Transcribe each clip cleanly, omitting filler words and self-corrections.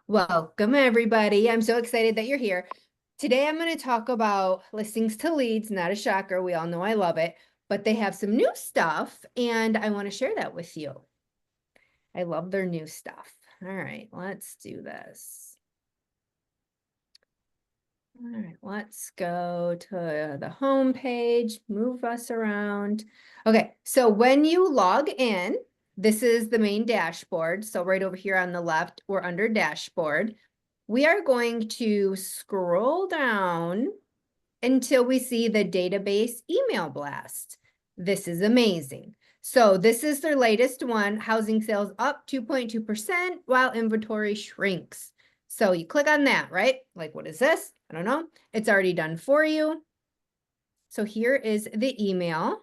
Welcome, everybody. I'm so excited that you're here. Today, I'm going to talk about listings to leads. Not a shocker. We all know I love it, but they have some new stuff, and I want to share that with you. I love their new stuff. All right, let's do this. All right, let's go to the home page, move us around. Okay, so when you log in, this is the main dashboard. So right over here on the left, we're under dashboard. We are going to scroll down until we see the database email blast. This is amazing. So this is their latest one, housing sales up 2.2% while inventory shrinks. So you click on that, right? Like, what is this? I don't know. It's already done for you. So here is the email.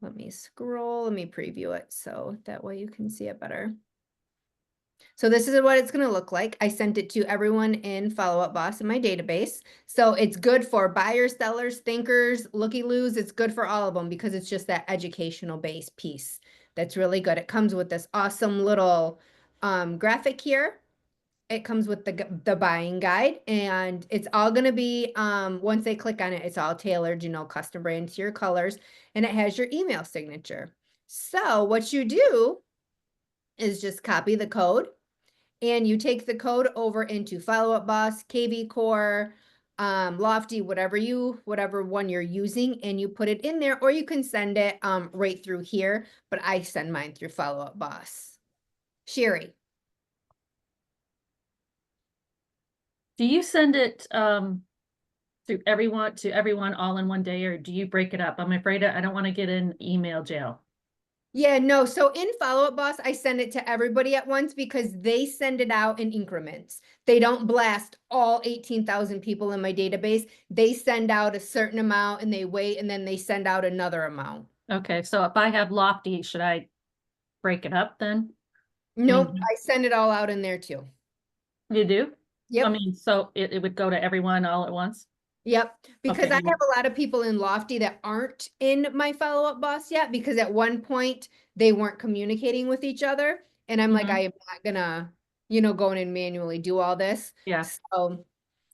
Let me scroll, let me preview it so that way you can see it better. So this is what it's going to look like. I sent it to everyone in Follow Up Boss in my database. So it's good for buyers, sellers, thinkers, looky-loos. It's good for all of them because it's just that educational base piece that's really good. It comes with this awesome little graphic here. It comes with the buying guide, and it's all going to be, once they click on it, it's all tailored, custom brand to your colors, and it has your email signature. So what you do is just copy the code, and you take the code over into Follow Up Boss, KV Core, Lofty, whatever one you're using, and you put it in there, or you can send it right through here, but I send mine through Follow Up Boss. Sherry. Do you send it through everyone all in one day, or do you break it up? I'm afraid I don't want to get in email jail. Yeah, no. So in Follow Up Boss, I send it to everybody at once because they send it out in increments. They don't blast all 18,000 people in my database. They send out a certain amount and they wait, and then they send out another amount. Okay, so if I have Lofty, should I break it up then? I Nope, mean, I send it all out in there too. you do? I Yep. mean, so it would go to everyone all at once? Yep. Because Okay. I have a lot of people in Lofty that aren't in my Follow Up Boss yet, because at one point they weren't communicating with each other. And I'm like, I Mhm. am not gonna, go in and manually do all this. Yeah, So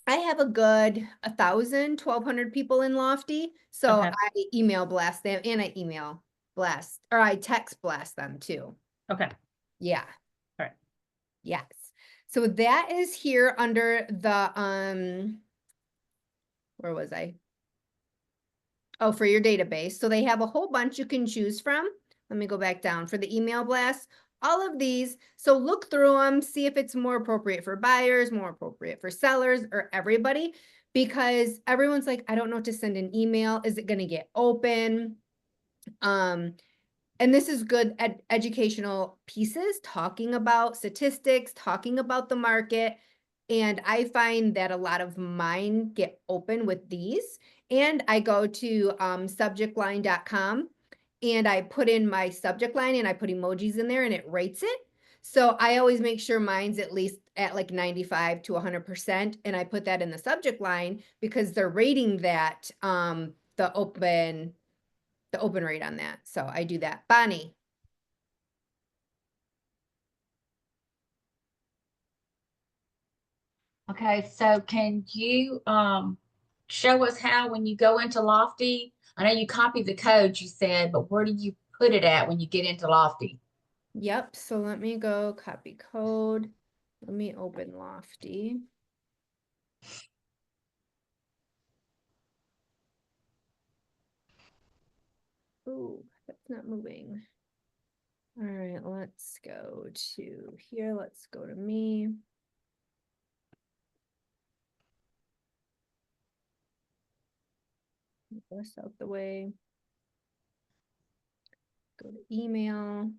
I have a good 1,200 people in Lofty. So okay, I email blast them, and I email blast, or I text blast them too. okay, Yeah. all right. Yes. So that is here under the, where was I? Oh, for your database. So they have a whole bunch you can choose from. Let me go back down for the email blast. All of these. So look through them, see if it's more appropriate for buyers, more appropriate for sellers, or everybody, because everyone's like, I don't know what to send an email. Is it going to get open? And this is good educational pieces, talking about statistics, talking about the market. And I find that a lot of mine get open with these. And I go to subjectline.com, and I put in my subject line and I put emojis in there and it rates it. So I always make sure mine's at least at like 95 to 100%. And I put that in the subject line because they're rating that the open rate on that. So I do that. Bonnie. Okay, so can you show us how when you go into Lofty? I know you copied the code you said, but where do you put it at when you get into Lofty? Yep. So let me go copy code. Let me open Lofty. Ooh, that's not moving. All right, let's go to here. Let's go to me. Get this out the way. Go to email.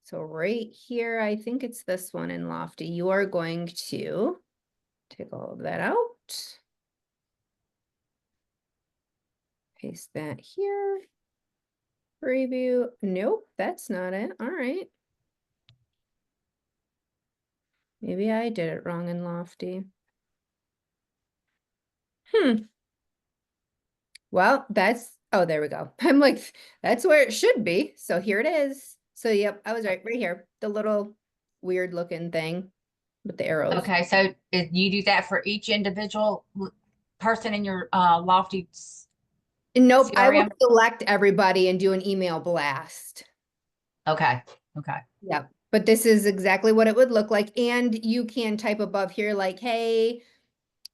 So right here, I think it's this one in Lofty. You are going to take all of that out. Paste that here. Preview. Nope, that's not it. All right. Maybe I did it wrong in Lofty. Well, oh, there we go. I'm like, that's where it should be. So here it is. So yep, I was right here. The little weird looking thing. with the arrows. Okay, so you do that for each individual person in your Lofty Nope, I will CRM? select everybody and do an email blast. Okay, okay. Yep, but this is exactly what it would look like. And you can type above here like, hey,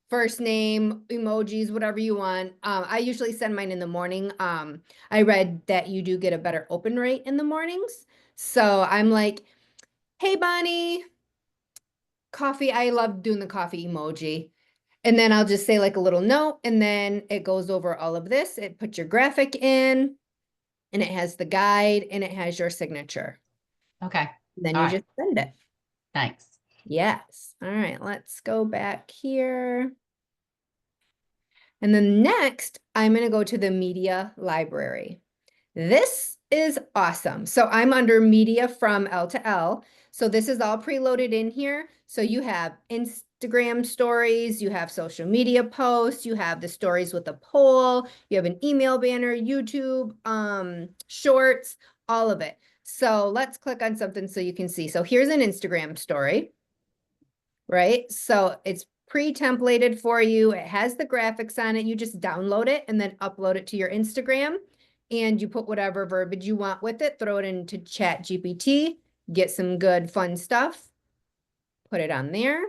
first name, emojis, whatever you want. I usually send mine in the morning. I read that you do get a better open rate in the mornings. So I'm like, hey, Bonnie, coffee. I love doing the coffee emoji. And then I'll just say like a little note, and then it goes over all of this. It puts your graphic in, and it has the guide, and it has your signature. Okay. Then All you right. just send it. Thanks. Yes. All right, let's go back here. And then next, I'm going to go to the media library. This is awesome. So I'm under media from L to L. So this is all preloaded in here. So you have Instagram stories, you have social media posts, you have the stories with a poll, you have an email banner, YouTube, shorts, all of it. So let's click on something so you can see. So here's an Instagram story, right? So it's pre-templated for you. It has the graphics on it. You just download it and then upload it to your Instagram, and you put whatever verbiage you want with it, throw it into Chat GPT, get some good fun stuff, put it on there.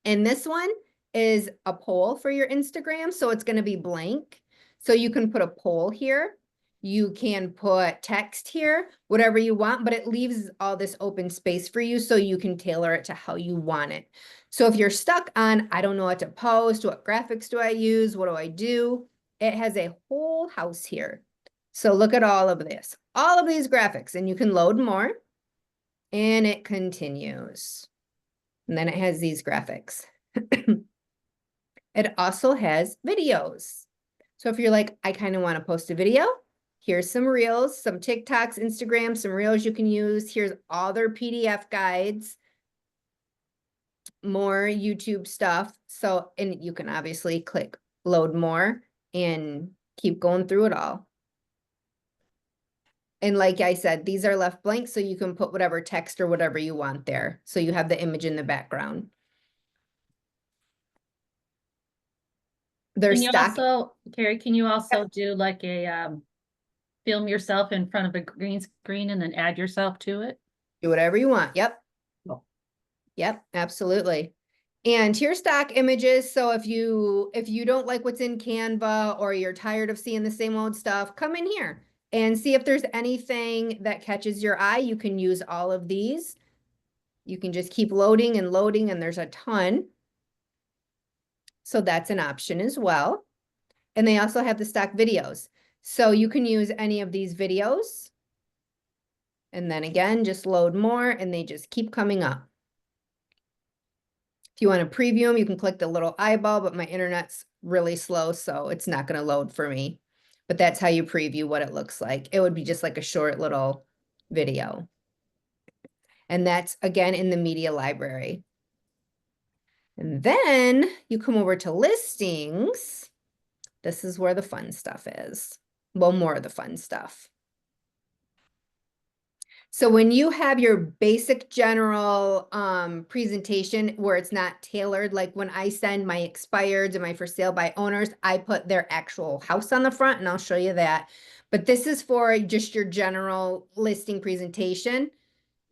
And this one is a poll for your Instagram. So it's going to be blank. So you can put a poll here. You can put text here, whatever you want, but it leaves all this open space for you so you can tailor it to how you want it. So if you're stuck on, I don't know what to post, what graphics do I use, what do I do? It has a whole house here. So look at all of this, all of these graphics, and you can load more, and it continues. And then it has these graphics. It also has videos. So if you're like, I kind of want to post a video, here's some reels, some TikToks, Instagram, some reels you can use. Here's all their PDF guides, more YouTube stuff. So, and you can obviously click load more and keep going through it all. And like I said, these are left blank, so you can put whatever text or whatever you want there. So you have the image in the background. They're Can you stock. also, Carrie, can you also do like a film yourself in front of a green screen and then add yourself to it? Do whatever you want. Yep. Cool. Yep, absolutely. And here's stock images. So if you don't like what's in Canva, or you're tired of seeing the same old stuff, come in here and see if there's anything that catches your eye. You can use all of these. You can just keep loading and loading, and there's a ton. So that's an option as well. And they also have the stock videos. So you can use any of these videos. And then again, just load more, and they just keep coming up. If you want to preview them, you can click the little eyeball, but my internet's really slow, so it's not going to load for me. But that's how you preview what it looks like. It would be just like a short little video. And that's, again, in the media library. And then you come over to listings. This is where the fun stuff is. Well, more of the fun stuff. So when you have your basic general presentation where it's not tailored, like when I send my expireds and my for sale by owners, I put their actual house on the front, and I'll show you that. But this is for just your general listing presentation.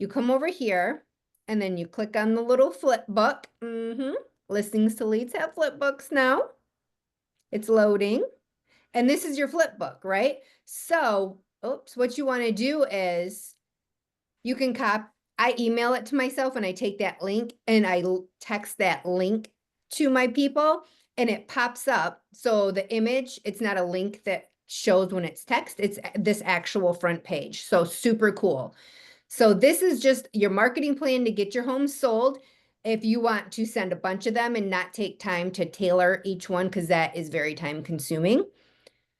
You come over here, and then you click on the little flip book. Listings to leads have flip books now. It's loading. And this is your flip book, right? So, oops, what you want to do is you can I email it to myself, and I take that link and I text that link to my people, and it pops up. So the image, it's not a link that shows when it's text, it's this actual front page. So super cool. So this is just your marketing plan to get your home sold. If you want to send a bunch of them and not take time to tailor each one, because that is very time consuming.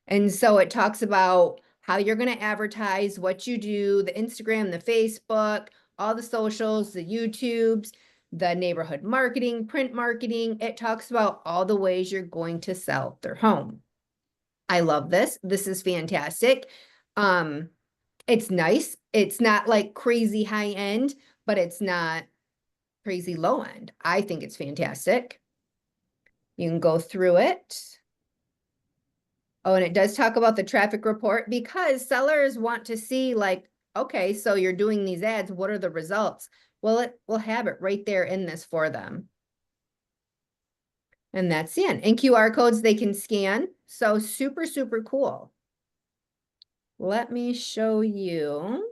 And so it talks about how you're going to advertise, what you do, the Instagram, the Facebook, all the socials, the YouTubes, the neighborhood marketing, print marketing. It talks about all the ways you're going to sell their home. I love this. This is fantastic. It's nice. It's not like crazy high end, but it's not crazy low end. I think it's fantastic. You can go through it. Oh, and it does talk about the traffic report because sellers want to see like, okay, so you're doing these ads, what are the results? Well, it will have it right there in this for them. And that's the end. And QR codes they can scan. So super, super cool. Let me show you.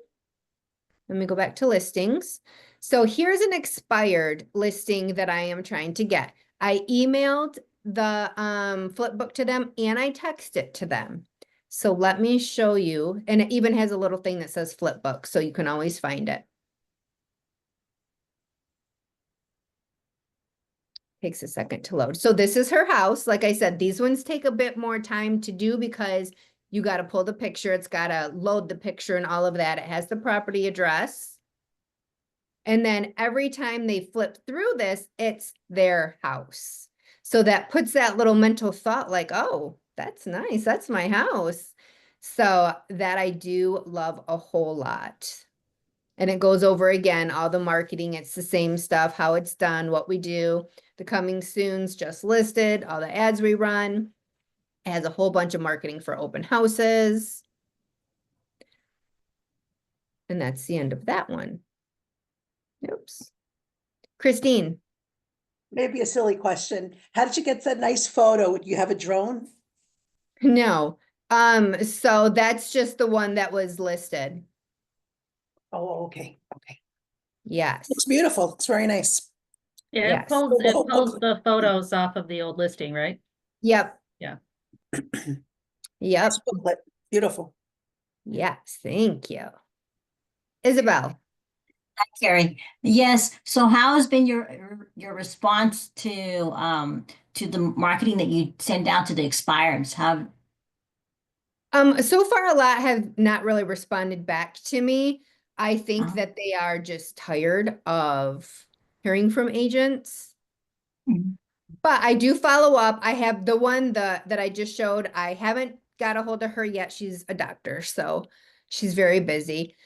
Let me go back to listings. So here's an expired listing that I am trying to get. I emailed the Flipbook to them and I texted it to them. So let me show you. And it even has a little thing that says Flipbook, so you can always find it. Takes a second to load. So this is her house. Like I said, these ones take a bit more time to do because you got to pull the picture. It's got to load the picture and all of that. It has the property address. And then every time they flip through this, it's their house. So that puts that little mental thought like, oh, that's nice. That's my house. So that I do love a whole lot. And it goes over again, all the marketing. It's the same stuff, how it's done, what we do, the coming soon's just listed, all the ads we run. It has a whole bunch of marketing for open houses. And that's the end of that one. Oops. Christine. Maybe a silly question. How did you get that nice photo? Do you have a drone? No. So that's just the one that was listed. Oh, okay. Okay. Yes. Looks beautiful. It's very nice. Yeah, Yes. it pulls the photos off of the old listing, right? Yep. Yeah. Yep. Nice booklet. Beautiful. Yes. Thank you. Isabel. Hi, Carrie. Yes. So how has been your response to the marketing that you send out to the expireds? How So far a lot have not really responded back to me. I think Uh-huh. that they are just tired of hearing from agents. Mhm. But I do follow up. I have the one that I just showed. I haven't got a hold of her yet. She's a doctor, so she's very busy.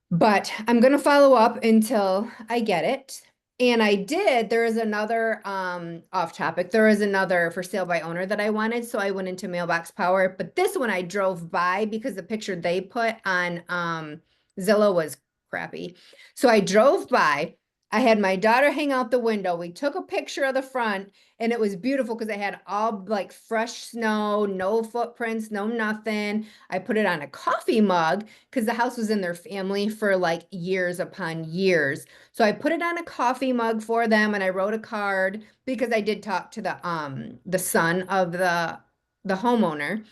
But I'm gonna follow up until I get it. And I did, there is another off topic. There is another for sale by owner that I wanted. So I went into Mailbox Power, but this one I drove by because the picture they put on Zillow was crappy. So I drove by. I had my daughter hang out the window. We took a picture of the front and it was beautiful because it had all like fresh snow, no footprints, no nothing. I put it on a coffee mug because the house was in their family for like years upon years. So I put it on a coffee mug for them and I wrote a card because I did talk to the son of the homeowner.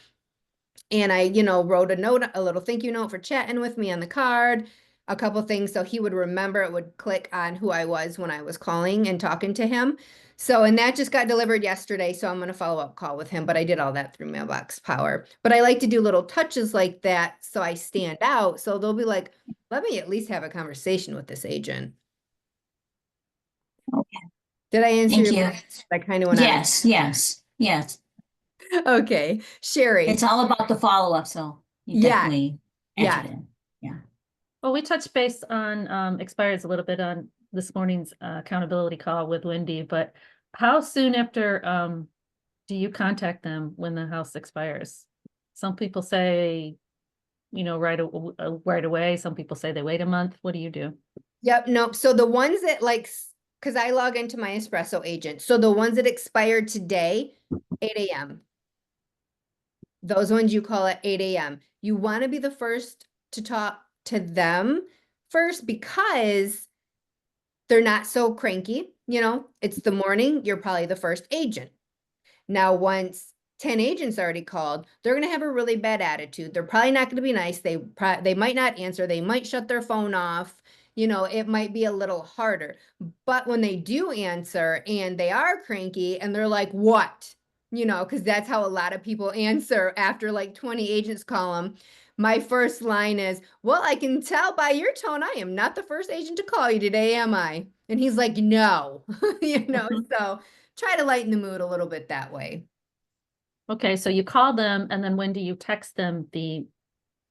And I, wrote a note, a little thank you note for chatting with me on the card, a couple things so he would remember, it would click on who I was when I was calling and talking to him. So, and that just got delivered yesterday. So I'm going to follow up call with him, but I did all that through Mailbox Power. But I like to do little touches like that so I stand out. So they'll be like, let me at least have a conversation with this agent. Okay. Did I answer Thank your you. question? I kind of went on. Yes. Okay. Sherry. It's all about the follow-up, so you Yeah. definitely Yeah. answered it. Yeah. Well, we touched base on expires a little bit on this morning's accountability call with Wendy, but how soon after do you contact them when the house expires? Some people say, right away. Some people say they wait a month. What do you do? Yep, nope. So the ones that because I log into my espresso agent. So the ones that expired today, 8 a.m. Those ones you call at 8 a.m. You want to be the first to talk to them first because they're not so cranky. It's the morning, you're probably the first agent. Now, once 10 agents already called, they're going to have a really bad attitude. They're probably not going to be nice. They might not answer. They might shut their phone off. It might be a little harder. But when they do answer and they are cranky and they're like, what? Because that's how a lot of people answer after like 20 agents call them. My first line is, well, I can tell by your tone, I am not the first agent to call you today, am I? And he's like, no, so try to lighten the mood a little bit that way. Okay, so you call them and then when do you text them the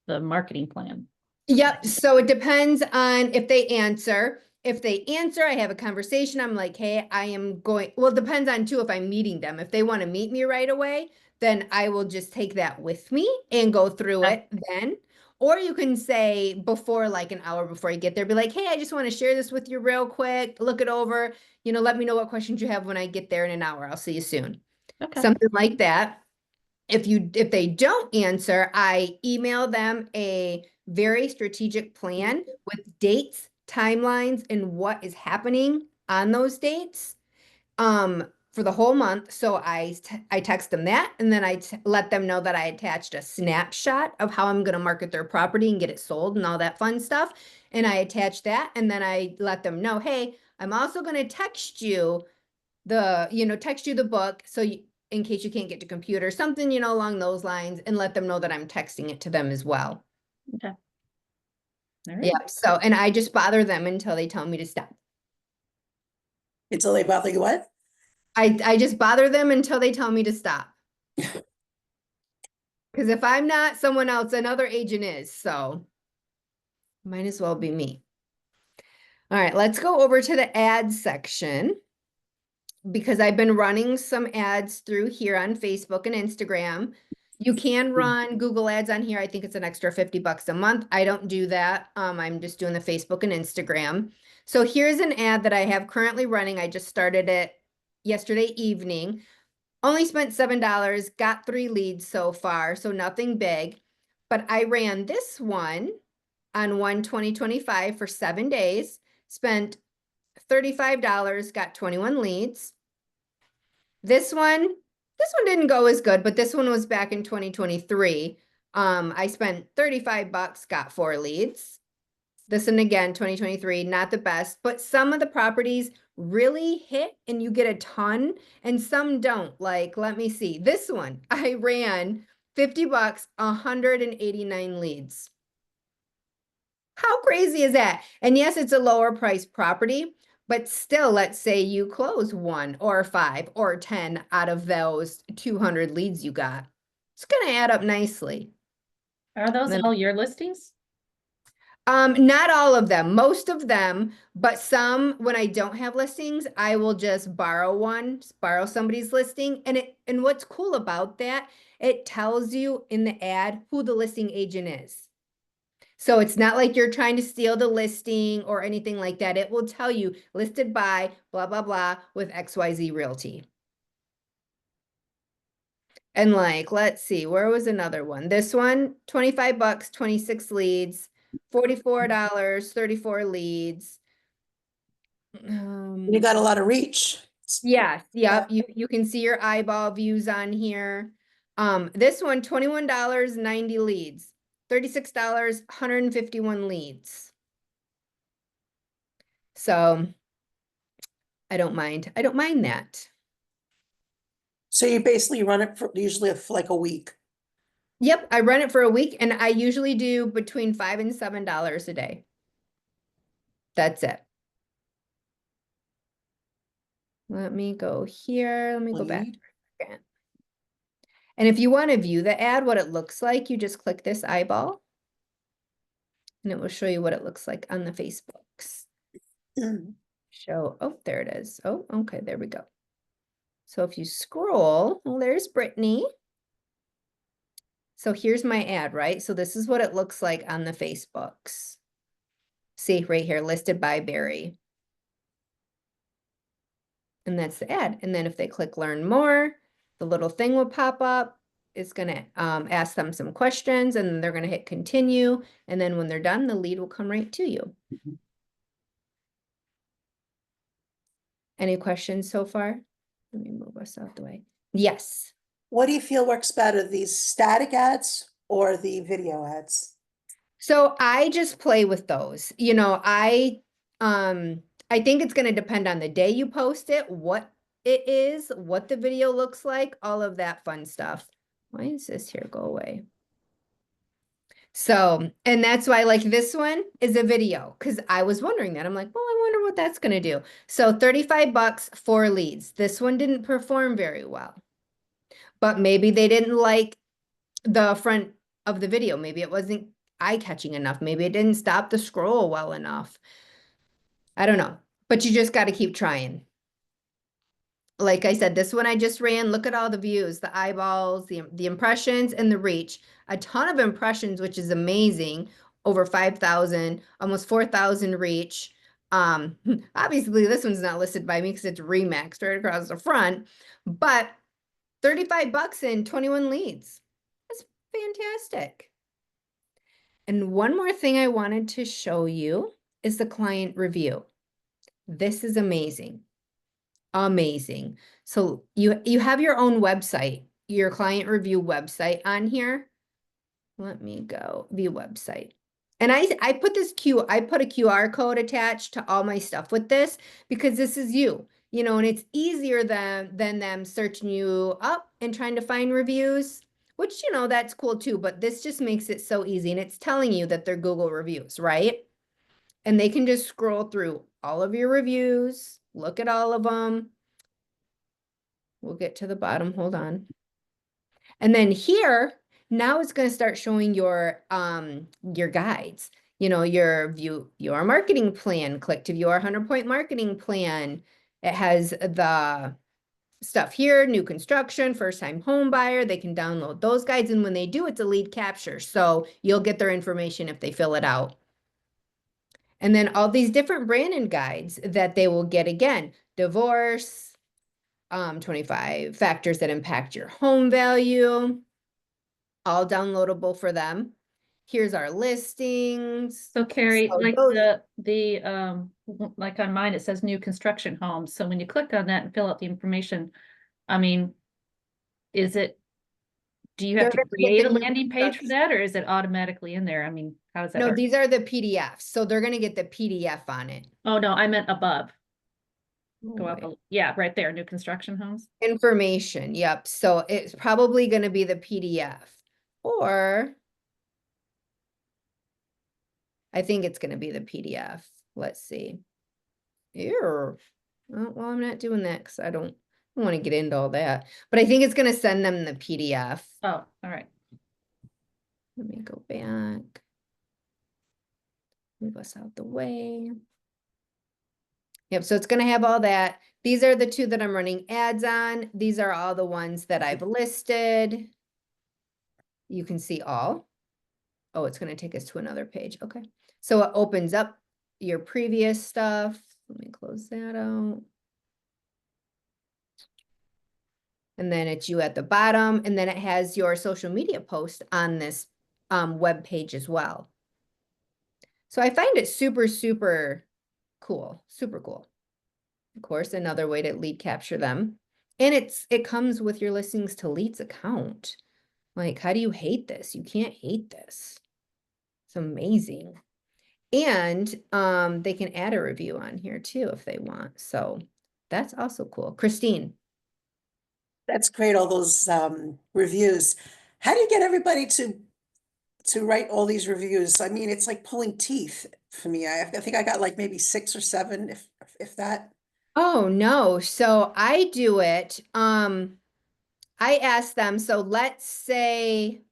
marketing plan? Yep. So it depends on if they answer. if they answer, I have a conversation. I'm like, hey, I am going, well, it depends on too if I'm meeting them. If they want to meet me right away, then I will just take that with me and go through Okay. it then. Or you can say before, like an hour before you get there, be like, hey, I just want to share this with you real quick. Look it over. You know, let me know what questions you have when I get there in an hour. I'll see you soon. Okay. Something like that. If they don't answer, I email them a very strategic plan with dates, timelines, and what is happening on those dates for the whole month. So I text them that, and then I let them know that I attached a snapshot of how I'm going to market their property and get it sold and all that fun stuff. And I attach that, and then I let them know, hey, I'm also going to text you the book. So in case you can't get to computer, something, along those lines, and let them know that I'm texting it to them as well. Okay. All right. Yep. So, and I just bother them until they tell me to stop. Until they bother you what? I just bother them until they tell me to stop. Because if I'm not, someone else, another agent is. So might as well be me. All right, let's go over to the ads section, because I've been running some ads through here on Facebook and Instagram. You can run Google ads on here. I think it's an extra $50 a month. I don't do that. I'm just doing the Facebook and Instagram. So here's an ad that I have currently running. I just started it yesterday evening. Only spent $7, got 3 leads so far, so nothing big. But I ran this one on 1/20/25 for 7 days, spent $35, got 21 leads. This one didn't go as good, but this one was back in 2023. I spent $35, got 4 leads. This one again, 2023, not the best, but some of the properties really hit and you get a ton, and some don't. Like, let me see. This one, I ran $50, 189 leads. How crazy is that? And yes, it's a lower price property, but still, let's say you close 1 or 5 or 10 out of those 200 leads you got. It's going to add up nicely. Are those Then- all your listings? Not all of them, most of them, but some, when I don't have listings, I will just borrow somebody's listing. And what's cool about that, it tells you in the ad who the listing agent is. So it's not like you're trying to steal the listing or anything like that. It will tell you listed by blah, blah, blah with XYZ Realty. And like, let's see, where was another one? This one, $25, 26 leads, $44, 34 leads. You got a lot of reach. Yes, yep. You can see your eyeball views on here. This one, $21, 90 leads, $36, 151 leads. So I don't mind. I don't mind that. So you basically run it for usually for like a week. Yep, I run it for a week, and I usually do between $5 and $7 a day. That's it. Let me go here. Let me go back. Lead. Again. And if you want to view the ad, what it looks like, you just click this eyeball, and it will show you what it looks like on the Facebooks. Oh, there it is. Oh, okay, there we go. So if you scroll, well, there's Brittany. So here's my ad, right? So this is what it looks like on the Facebooks. See right here, listed by Barry. And that's the ad. And then if they click learn more, the little thing will pop up. It's going to ask them some questions, and then they're going to hit continue. And then when they're done, the lead will come right to you. Any questions so far? Let me move us out the way. Yes. What do you feel works better, these static ads or the video ads? So I just play with those. I think it's going to depend on the day you post it, what it is, what the video looks like, all of that fun stuff. Why is this here? Go away. So, and that's why like this one is a video, because I was wondering that. I'm like, well, I wonder what that's going to do. So $35, 4 leads. This one didn't perform very well, but maybe they didn't like the front of the video. Maybe it wasn't eye-catching enough. Maybe it didn't stop the scroll well enough. I don't know, but you just got to keep trying. Like I said, this one I just ran, look at all the views, the eyeballs, the impressions and the reach. A ton of impressions, which is amazing. Over 5,000, almost 4,000 reach. Obviously this one's not listed by me because it's Remaxed right across the front, but 35 bucks and 21 leads. That's fantastic. And one more thing I wanted to show you is the client review. This is amazing. Amazing. So you have your own website, your client review website on here. Let me go view website. And I put a QR code attached to all my stuff with this because this is you, and it's easier than them searching you up and trying to find reviews, which, that's cool too, but this just makes it so easy and it's telling you that they're Google reviews, right? And they can just scroll through all of your reviews, look at all of them. We'll get to the bottom, hold on. And then here, now it's going to start showing your guides, your marketing plan, click to view our 100-point marketing plan. It has the stuff here, new construction, first time home buyer, they can download those guides. And when they do, it's a lead capture. So you'll get their information if they fill it out. And then all these different branding guides that they will get again, divorce, 25 factors that impact your home value, all downloadable for them. Here's our listings. So Carrie, So like those- like on mine, it says new construction homes. So when you click on that and fill out the information, I mean, do you have They're to gonna get create the a new landing page for construction- that, or is it automatically in there? I mean, how does that No, work? these are the PDFs. So they're going to get the PDF on it. Oh, no, I meant above. Oh, Go up, wait. yeah, right there, new construction homes. Information. Yep. So it's probably going to be the PDF, or I think it's going to be the PDF. Let's see. Ew. Oh, well, I'm not doing that because I don't want to get into all that. But I think it's going to send them the PDF. Oh, all right. Let me go back. Move us out the way. Yep, so it's going to have all that. These are the two that I'm running ads on. These are all the ones that I've listed. You can see all. Oh, it's going to take us to another page. Okay. So it opens up your previous stuff. Let me close that out. And then it's you at the bottom, and then it has your social media post on this web page as well. So I find it super, super cool, super cool. Of course, another way to lead capture them. And it comes with your listings to leads account. Like, how do you hate this? You can't hate this. It's amazing. And they can add a review on here too if they want. So that's also cool. Christine. That's great, all those reviews. How do you get everybody to write all these reviews? I mean, it's like pulling teeth for me. I think I got like maybe 6 or 7, if that. Oh no. So I do it. I ask them, so let's say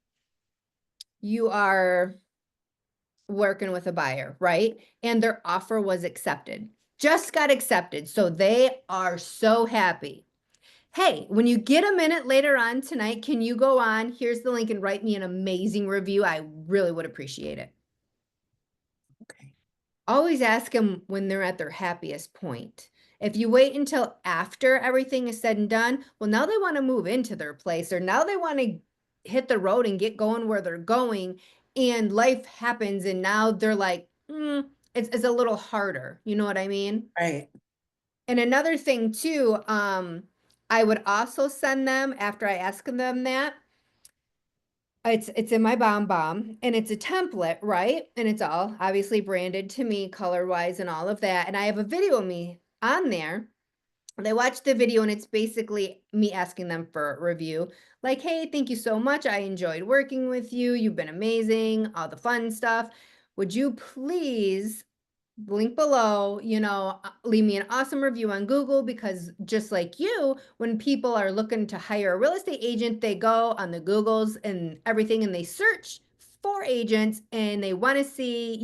you are working with a buyer, right? And their offer was accepted, just got accepted. So they are so happy. Hey, when you get a minute later on tonight, can you go on? Here's the link and write me an amazing review. I really would appreciate it. Okay. Always ask them when they're at their happiest point. If you wait until after everything is said and done, well, now they want to move into their place, or now they want to hit the road and get going where they're going, and life happens, and now they're like, it's a little harder. You know what I mean? Right. And another thing too, I would also send them after I ask them that. It's in my bomb and it's a template, right? And it's all obviously branded to me color wise and all of that. And I have a video of me on there. They watch the video and it's basically me asking them for a review. Like, hey, thank you so much. I enjoyed working with you. You've been amazing. All the fun stuff. Would you please link below, leave me an awesome review on Google, because just like you, when people are looking to hire a real estate agent, they go on the Googles and everything and they search for agents and they want to see,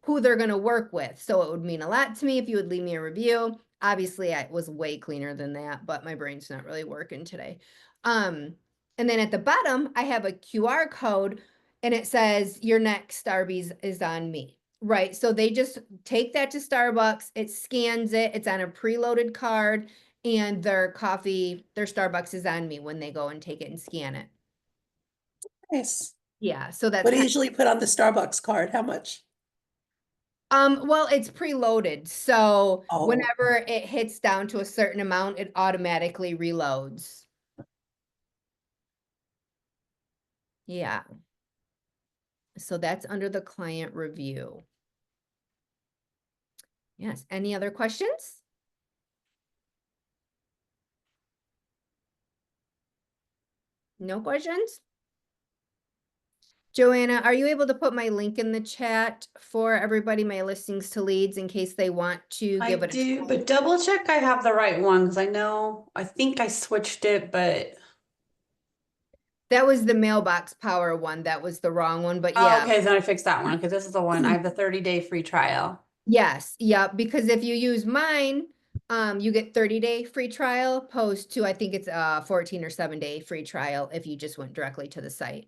who they're going to work with. So it would mean a lot to me if you would leave me a review. Obviously, I was way cleaner than that, but my brain's not really working today. And then at the bottom, I have a QR code and it says your next Starbucks is on me. Right. So they just take that to Starbucks, it scans it, it's on a preloaded card, and their Starbucks is on me when they go and take it and scan it. Nice. Yeah. So that's What do you usually put on the Starbucks card? How much? well, it's preloaded. So Oh. whenever it hits down to a certain amount, it automatically reloads. Yeah. So that's under the client review. Yes. Any other questions? No questions? Joanna, are you able to put my link in the chat for everybody, my listings to leads, in case they want to I give it a do, try? but double check I have the right one because I think I switched it, but That was the mailbox power one. That was the wrong one, but oh, yeah. okay, then I fixed that one because this is the one I have the 30-day free trial. Yes, yeah, because if you use mine, you get 30-day free trial, opposed to, I think it's a 14 or 7-day free trial if you just went directly to the site.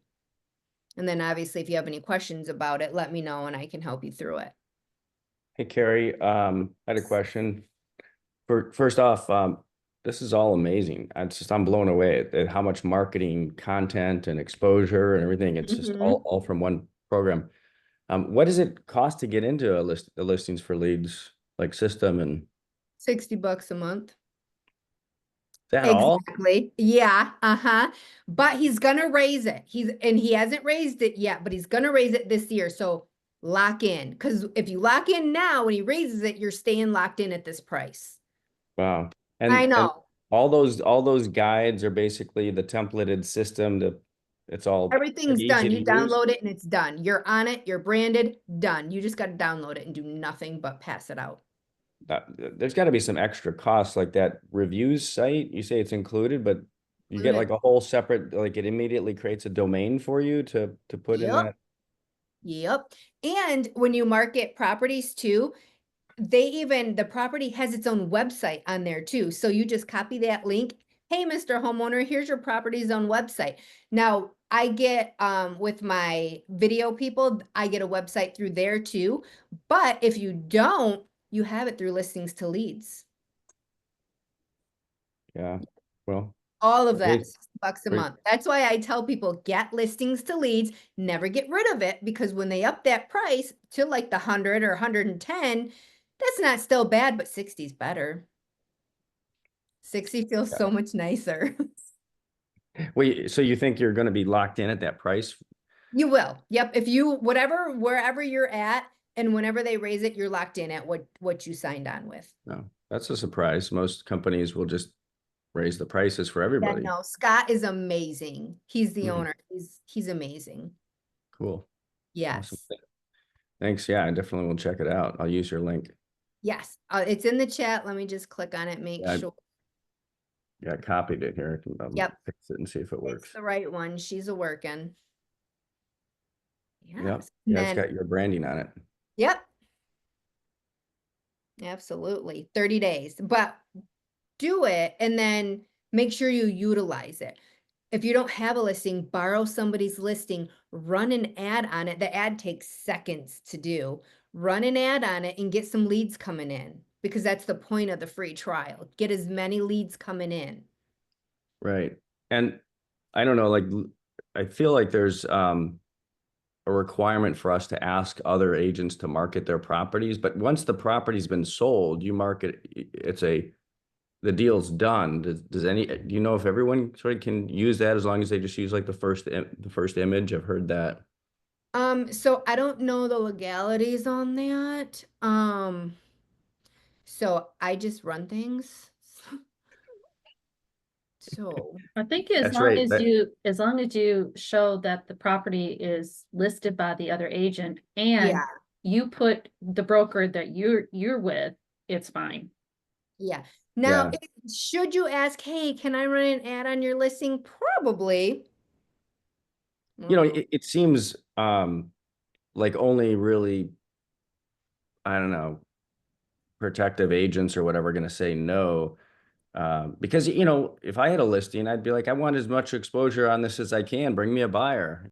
And then obviously, if you have any questions about it, let me know and I can help you through it. Hey, Carrie, I had a question. First off, this is all amazing. I'm blown away at how much marketing content and exposure and everything. It's just all from one program. What does it cost to get into the listings for leads like system, and is 60 bucks a month. that all? Exactly. Yeah. Uh-huh. But he's gonna raise it. He hasn't raised it yet, but he's gonna raise it this year. So lock in. Because if you lock in now, when he raises it, you're staying locked in at this price. Wow. I And know. all those guides are basically the templated system that it's all Everything's pretty done. easy You to use. download it and it's done. You're on it, you're branded, done. You just got to download it and do nothing but pass it out. There's got to be some extra costs like that reviews site. You say it's included, but you get like Included. a whole separate, like it immediately creates a domain for you to put in Yep. that. Yep. And when you market properties too, the property has its own website on there too. So you just copy that link. Hey, Mr. Homeowner, here's your property's own website. Now I get, with my video people, I get a website through there too. But if you don't, you have it through listings to leads. Yeah. Well, All of that, great. $60 a Great. month. That's why I tell people get listings to leads, never get rid of it, because when they up that price to like the 100 or 110, that's not still bad, but 60 is better. 60 feels so much nicer. Wait, so you think you're going to be locked in at that price? You will. Yep. If you, wherever you're at, and whenever they raise it, you're locked in at what you signed on with. No, that's a surprise. Most companies will just raise the prices for Yeah, everybody. no, Scott is amazing. He's the Mhm. owner. He's amazing. Cool. Yes. Awesome. Thanks. Yeah, I definitely will check it out. I'll use your link. Yes. It's in the chat. Let me just click on it, make Yeah, sure. Yeah, I copied it here. I can Yep. fix it and see if it It's works. the right one. She's a working. Yep. Yes. Yeah, And it's then, got your branding on it. yep. Absolutely. 30 days. But do it and then make sure you utilize it. If you don't have a listing, borrow somebody's listing, run an ad on it. The ad takes seconds to do. Run an ad on it and get some leads coming in, because that's the point of the free trial. Get as many leads coming in. Right. And I don't know, like I feel like there's a requirement for us to ask other agents to market their properties, but once the property's been sold, you market the deal's done. Do you know if everyone sort of can use that as long as they just use like the first image? I've heard that. So I don't know the legalities on that. So I just run things. So I think as That's long right. as long as you show that the property is listed by the other agent and yeah, you put the broker that you're with, it's fine. yeah. Now, Yeah. should you ask, hey, can I run an ad on your listing? Probably. It seems like only really I don't know, protective agents or whatever going to say no. Because, you know, if I had a listing, I'd be like, I want as much exposure on this as I can. Bring me a buyer.